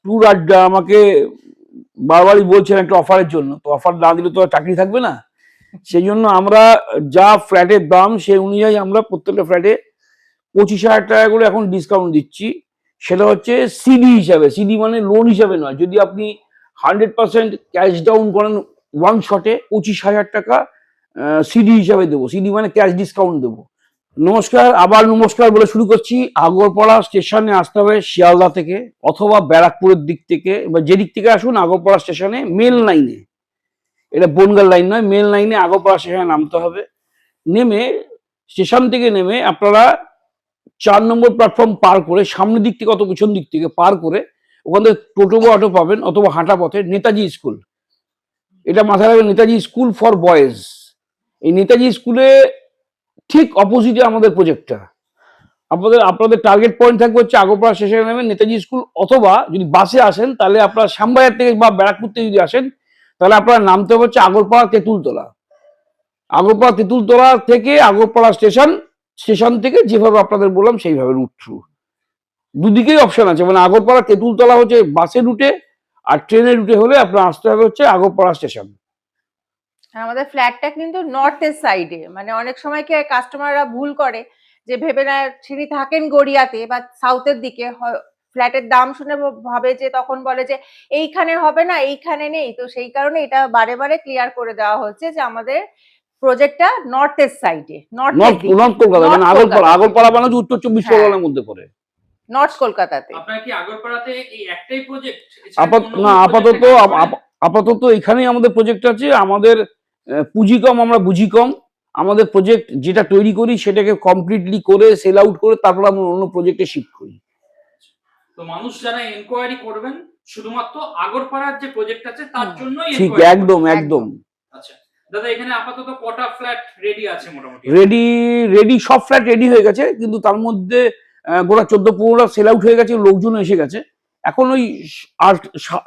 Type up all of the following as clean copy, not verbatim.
Tour আড্ডা আমাকে বারবারই বলছেন একটা অফারের জন্য, তো অফার না দিলে তো আর চাকরি থাকবে না। সেই জন্য আমরা যা ফ্ল্যাটের দাম সেই অনুযায়ী আমরা প্রত্যেকটা ফ্ল্যাটে 25,000 টাকা করে এখন ডিসকাউন্ট দিচ্ছি। সেটা হচ্ছে সিডি হিসাবে, সিডি মানে লোন হিসাবে নয়। যদি আপনি 100% ক্যাশ ডাউন করেন ওয়ান শটে 25,000 টাকা সিডি হিসাবে দেবো। সিডি মানে ক্যাশ ডিসকাউন্ট দেবো। নমস্কার, আবার নমস্কার বলে শুরু করছি। আগরপাড়া স্টেশনে আসতে হবে শিয়ালদা থেকে অথবা ব্যারাকপুরের দিক থেকে, বা যে দিক থেকে আসুন আগরপাড়া স্টেশনে মেল লাইনে, এটা বনগাঁ লাইন নয়, মেল লাইনে আগরপাড়া স্টেশনে নামতে হবে। নেমে স্টেশন থেকে নেমে আপনারা 4 নম্বর প্ল্যাটফর্ম পার করে সামনের দিক থেকে অত পিছন দিক থেকে পার করে ওখান থেকে টোটো বা অটো পাবেন, অথবা হাঁটা পথে নেতাজি স্কুল, এটা মাথায় রাখবেন, নেতাজি স্কুল ফর বয়েজ। এই নেতাজি স্কুলে ঠিক অপোজিটে আমাদের প্রজেক্টটা। আপনাদের টার্গেট পয়েন্ট থাকবে হচ্ছে আগরপাড়া স্টেশনে নেমে নেতাজি স্কুল, অথবা যদি বাসে আসেন তাহলে আপনারা শ্যামবাজার থেকে বা ব্যারাকপুর থেকে যদি আসেন তাহলে আপনারা নামতে হবে হচ্ছে আগরপাড়া তেঁতুলতলা। আগরপাড়া তেঁতুলতলা থেকে আগরপাড়া স্টেশন থেকে যেভাবে আপনাদের বললাম সেইভাবে রুট থ্রু। দুদিকেই অপশন আছে, মানে আগরপাড়া তেঁতুলতলা হচ্ছে বাসের রুটে, আর ট্রেনের রুটে হলে আপনার আসতে হবে হচ্ছে আগরপাড়া স্টেশন। আমাদের ফ্ল্যাটটা কিন্তু নর্থের সাইডে, মানে অনেক সময় কি কাস্টমাররা ভুল করে যে ভেবে না তিনি থাকেন গড়িয়াতে বা সাউথের দিকে, ফ্ল্যাটের দাম শুনে ভাবে যে, তখন বলে যে এইখানে হবে না, এইখানে নেই। তো সেই কারণে এটা বারে বারে ক্লিয়ার করে দেওয়া হচ্ছে যে আমাদের প্রজেক্টটা নর্থের সাইডে, নর্থ কলকাতা, মানে আগরপাড়া মানে উত্তর 24 পরগনার মধ্যে পড়ে, নর্থ কলকাতাতে। আপনার কি আগরপাড়াতে এই একটাই প্রজেক্ট? আপাতত এখানেই আমাদের প্রজেক্ট আছে। আমাদের পুঁজি কম, আমরা বুঝি কম। আমাদের প্রজেক্ট যেটা তৈরি করি সেটাকে কমপ্লিটলি করে সেল আউট করে তারপর আমরা অন্য প্রজেক্টে শিফট করি। তো মানুষ যারা এনকোয়ারি করবেন শুধুমাত্র আগরপাড়ার যে প্রজেক্ট আছে তার জন্যই ঠিক, একদম। আচ্ছা দাদা, এখানে আপাতত কটা ফ্ল্যাট রেডি আছে? মোটামুটি রেডি সব ফ্ল্যাট রেডি হয়ে গেছে, কিন্তু তার মধ্যে গোটা 14-15টা সেল আউট হয়ে গেছে, লোকজন এসে গেছে। এখন ওই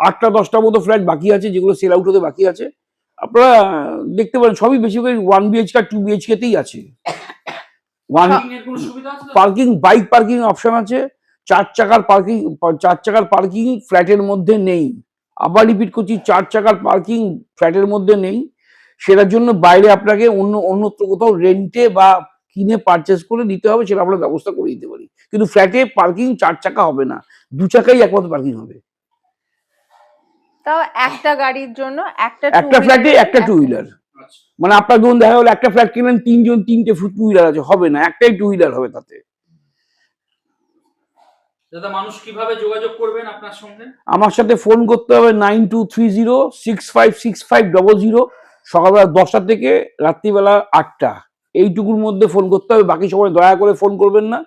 8টা-10টা মতো ফ্ল্যাট বাকি আছে যেগুলো সেল আউট হতে বাকি আছে। আপনারা দেখতে পারেন সবই বেশিরভাগ 1 BHK আর 2 BHK তেই আছে। পার্কিং, বাইক পার্কিং অপশন আছে। 4 চাকার পার্কিং ফ্ল্যাটের মধ্যে নেই। আবার রিপিট করছি, 4 চাকার পার্কিং ফ্ল্যাটের মধ্যে নেই। সেটার জন্য বাইরে আপনাকে অন্যত্র কোথাও রেন্টে বা কিনে পারচেস করে নিতে হবে, সেটা আমরা ব্যবস্থা করে দিতে পারি। কিন্তু ফ্ল্যাটে পার্কিং 4 চাকা হবে না, 2 চাকাই একমাত্র পার্কিং হবে। তাও একটা গাড়ির জন্য একটা ফ্ল্যাটে একটা টু হুইলার। মানে আপনার ধরুন দেখা গেল একটা ফ্ল্যাট কিনলেন, 3 জন 3টে টু হুইলার আছে, হবে না, একটাই টু হুইলার হবে তাতে। দাদা, মানুষ কিভাবে যোগাযোগ করবেন আপনার সঙ্গে? আমার সাথে ফোন করতে হবে 9230656500। সকালবেলা 10টা থেকে রাত্রিবেলা 8টা, এইটুকুর মধ্যে ফোন করতে হবে। বাকি সময় দয়া করে ফোন করবেন না,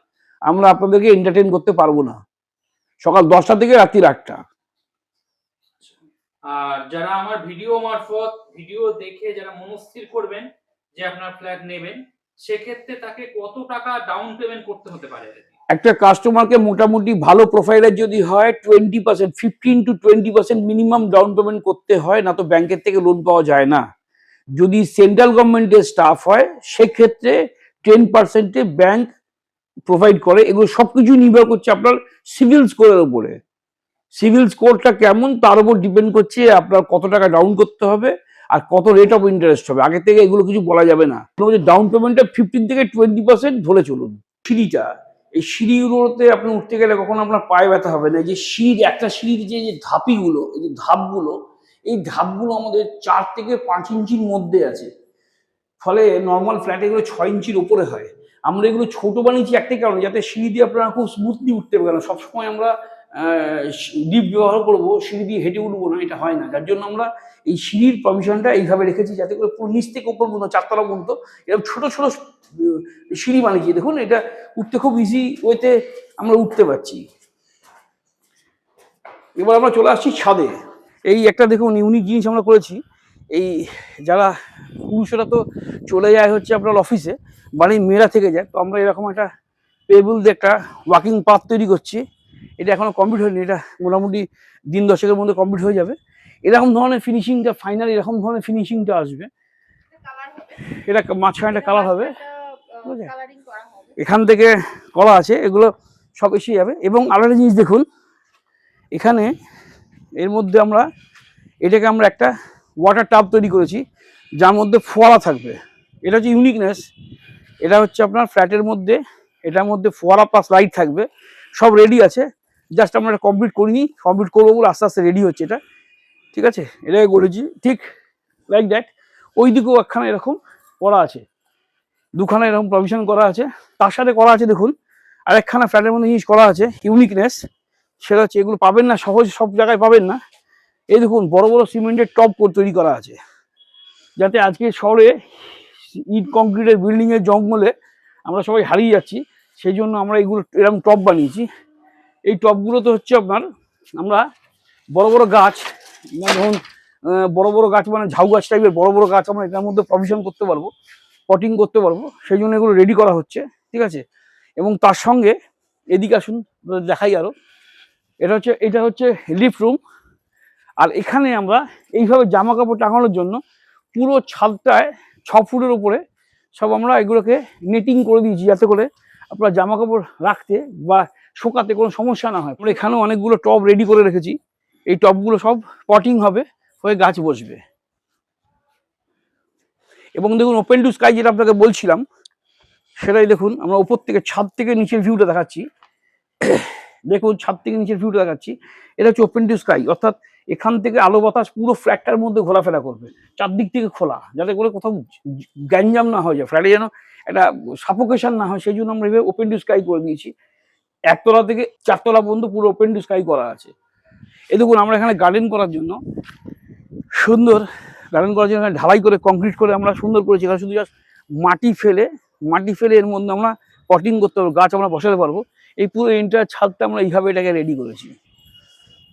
আমরা আপনাদেরকে এন্টারটেইন করতে পারবো না। সকাল 10টা থেকে রাত্রি 8টা। আর যারা আমার ভিডিও দেখে যারা মনস্থির করবেন যে আপনার ফ্ল্যাট নেবেন, সেক্ষেত্রে তাকে কত টাকা ডাউন পেমেন্ট করতে হতে পারে? একটা কাস্টমারকে মোটামুটি ভালো প্রোফাইলের যদি হয় 20%, 15 to 20% মিনিমাম ডাউন পেমেন্ট করতে হয়, না তো ব্যাংকের থেকে লোন পাওয়া যায় না। যদি সেন্ট্রাল গভর্নমেন্টের স্টাফ হয় সেক্ষেত্রে 10%-এ ব্যাংক প্রোভাইড করে। এগুলো সবকিছু নির্ভর করছে আপনার সিভিল স্কোরের উপরে। সিভিল স্কোরটা কেমন তার উপর ডিপেন্ড করছে আপনার কত টাকা ডাউন করতে হবে আর কত রেট অফ ইন্টারেস্ট হবে। আগে থেকে এগুলো কিছু বলা যাবে না। ডাউন পেমেন্টটা 15 থেকে 20% ধরে চলুন। সিঁড়িটা, এই সিঁড়িগুলোতে আপনি উঠতে গেলে কখনো আপনার পায়ে ব্যথা হবে না। যে সিঁড়ি, একটা সিঁড়ির যে ধাপিগুলো, এই যে ধাপগুলো, এই ধাপগুলো আমাদের 4 থেকে 5 ইঞ্চির মধ্যে আছে, ফলে নর্মাল ফ্ল্যাটে এগুলো 6 ইঞ্চির ওপরে হয়। আমরা এগুলো ছোট বানিয়েছি একটাই কারণে, যাতে সিঁড়ি দিয়ে আপনারা খুব স্মুথলি উঠতে পারেন। সবসময় আমরা লিফট ব্যবহার করবো, সিঁড়ি দিয়ে হেঁটে উঠবো না, এটা হয় না। যার জন্য আমরা এই সিঁড়ির পারমিশনটা এইভাবে রেখেছি, যাতে করে পুরো নিচ থেকে উপর পর্যন্ত 4তলা পর্যন্ত এরকম ছোট ছোট সিঁড়ি বানিয়েছি। দেখুন, এটা উঠতে খুব ইজি ওয়েতে আমরা উঠতে পারছি। এবার আমরা চলে আসছি ছাদে। এই একটা দেখুন ইউনিক জিনিস আমরা করেছি। এই যারা পুরুষেরা তো চলে যায় হচ্ছে আপনার অফিসে, বাড়ির মেয়েরা থেকে যায়, তো আমরা এরকম একটা পেবল দিয়ে একটা ওয়াকিং পাথ তৈরি করছি। এটা এখনো কমপ্লিট হয়নি, এটা মোটামুটি দিন 10-এর মধ্যে কমপ্লিট হয়ে যাবে। এরকম ধরনের ফিনিশিংটা ফাইনাল, এরকম ধরনের ফিনিশিংটা আসবে। এটা মাঝখানে একটা কালার হবে, এখান থেকে করা আছে, এগুলো সব এসে যাবে। এবং আরেকটা জিনিস দেখুন, এখানে এর মধ্যে আমরা এটাকে আমরা একটা ওয়াটার টাব তৈরি করেছি, যার মধ্যে ফোয়ারা থাকবে। এটা হচ্ছে ইউনিকনেস। এটা হচ্ছে আপনার ফ্ল্যাটের মধ্যে, এটার মধ্যে ফোয়ারা প্লাস লাইট থাকবে, সব রেডি আছে। জাস্ট আমরা এটা কমপ্লিট করিনি, কমপ্লিট করবো বলে আস্তে আস্তে রেডি হচ্ছে এটা, ঠিক আছে। এটাকে করেছি ঠিক লাইক দ্যাট। ওই দিকেও একখানা এরকম করা আছে, দুখানা এরকম প্রভিশন করা আছে। তার সাথে করা আছে দেখুন আরেকখানা ফ্ল্যাটের মধ্যে জিনিস করা আছে, ইউনিকনেস। সেটা হচ্ছে এগুলো পাবেন না সহজ, সব জায়গায় পাবেন না। এই দেখুন বড় বড় সিমেন্টের টপ তৈরি করা আছে, যাতে আজকে শহরে ইট কংক্রিটের বিল্ডিং এর জঙ্গলে আমরা সবাই হারিয়ে যাচ্ছি, সেই জন্য আমরা এগুলো এরকম টপ বানিয়েছি। এই টপগুলোতে হচ্ছে আপনার আমরা বড় বড় গাছ, ধরুন বড় বড় গাছ মানে ঝাউ গাছ টাইপের বড় বড় গাছ আমরা এটার মধ্যে প্রভিশন করতে পারবো, পটিং করতে পারবো, সেই জন্য এগুলো রেডি করা হচ্ছে, ঠিক আছে। এবং তার সঙ্গে এদিকে আসুন দেখাই আরো, এটা হচ্ছে লিফট রুম। আর এখানে আমরা এইভাবে জামা কাপড় টাঙানোর জন্য পুরো ছাদটায় 6 ফুটের উপরে সব আমরা এগুলোকে নেটিং করে দিয়েছি, যাতে করে আপনার জামা কাপড় রাখতে বা শোকাতে কোনো সমস্যা না হয়। আমরা এখানেও অনেকগুলো টব রেডি করে রেখেছি, এই টবগুলো সব পটিং হবে, হয়ে গাছ বসবে। এবং দেখুন ওপেন টু স্কাই যেটা আপনাকে বলছিলাম, সেটাই দেখুন আমরা উপর থেকে ছাদ থেকে নিচের ভিউটা দেখাচ্ছি। দেখুন ছাদ থেকে নিচের ভিউটা দেখাচ্ছি, এটা হচ্ছে ওপেন টু স্কাই, অর্থাৎ এখান থেকে আলো বাতাস পুরো ফ্ল্যাটটার মধ্যে ঘোরাফেরা করবে, চারদিক থেকে খোলা, যাতে করে কোথাও গ্যাঞ্জাম না হয়ে যায়, ফ্ল্যাটে যেন একটা সাফোকেশন না হয়, সেই জন্য আমরা এভাবে ওপেন টু স্কাই করে দিয়েছি। 1 তলা থেকে 4 তলা পর্যন্ত পুরো ওপেন টু স্কাই করা আছে। এই দেখুন আমরা এখানে গার্ডেন করার জন্য সুন্দর, গার্ডেন করার জন্য ঢালাই করে কংক্রিট করে আমরা সুন্দর করেছি। এখানে শুধু জাস্ট মাটি ফেলে এর মধ্যে আমরা পটিং করতে পারবো, গাছ আমরা বসাতে পারবো। এই পুরো এন্টার ছাদটা আমরা এইভাবে এটাকে রেডি করেছি,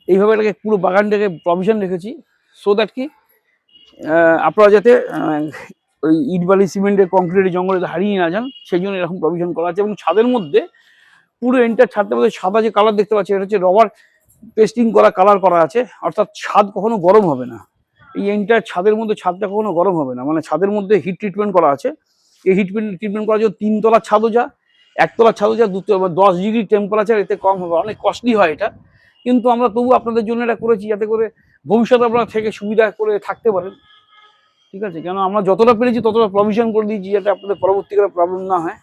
এইভাবে এটাকে পুরো বাগানটাকে প্রভিশন রেখেছি, সো দ্যাট কি আপনারা যাতে ওই ইট বালি সিমেন্টের কংক্রিটের জঙ্গলে হারিয়ে না যান, সেই জন্য এরকম প্রভিশন করা আছে। এবং ছাদের মধ্যে পুরো এন্টার ছাদটার মধ্যে সাদা যে কালার দেখতে পাচ্ছি, এটা হচ্ছে রবার পেস্টিং করা কালার করা আছে, অর্থাৎ ছাদ কখনো গরম হবে না। এই এন্টার ছাদের মধ্যে ছাদটা কখনো গরম হবে না, মানে ছাদের মধ্যে হিট ট্রিটমেন্ট করা আছে। এই হিট ট্রিটমেন্ট করার জন্য 3 তলার ছাদও যা, 1 তলার ছাদও যা, 10 ডিগ্রি টেম্পারেচার এতে কম হবে। অনেক কস্টলি হয় এটা, কিন্তু আমরা তবু আপনাদের জন্য এটা করেছি, যাতে করে ভবিষ্যতে আপনারা থেকে সুবিধা করে থাকতে পারেন, ঠিক আছে। কেন আমরা যতটা পেরেছি ততটা প্রভিশন করে দিয়েছি, যাতে আপনাদের পরবর্তীকালে প্রবলেম না হয়।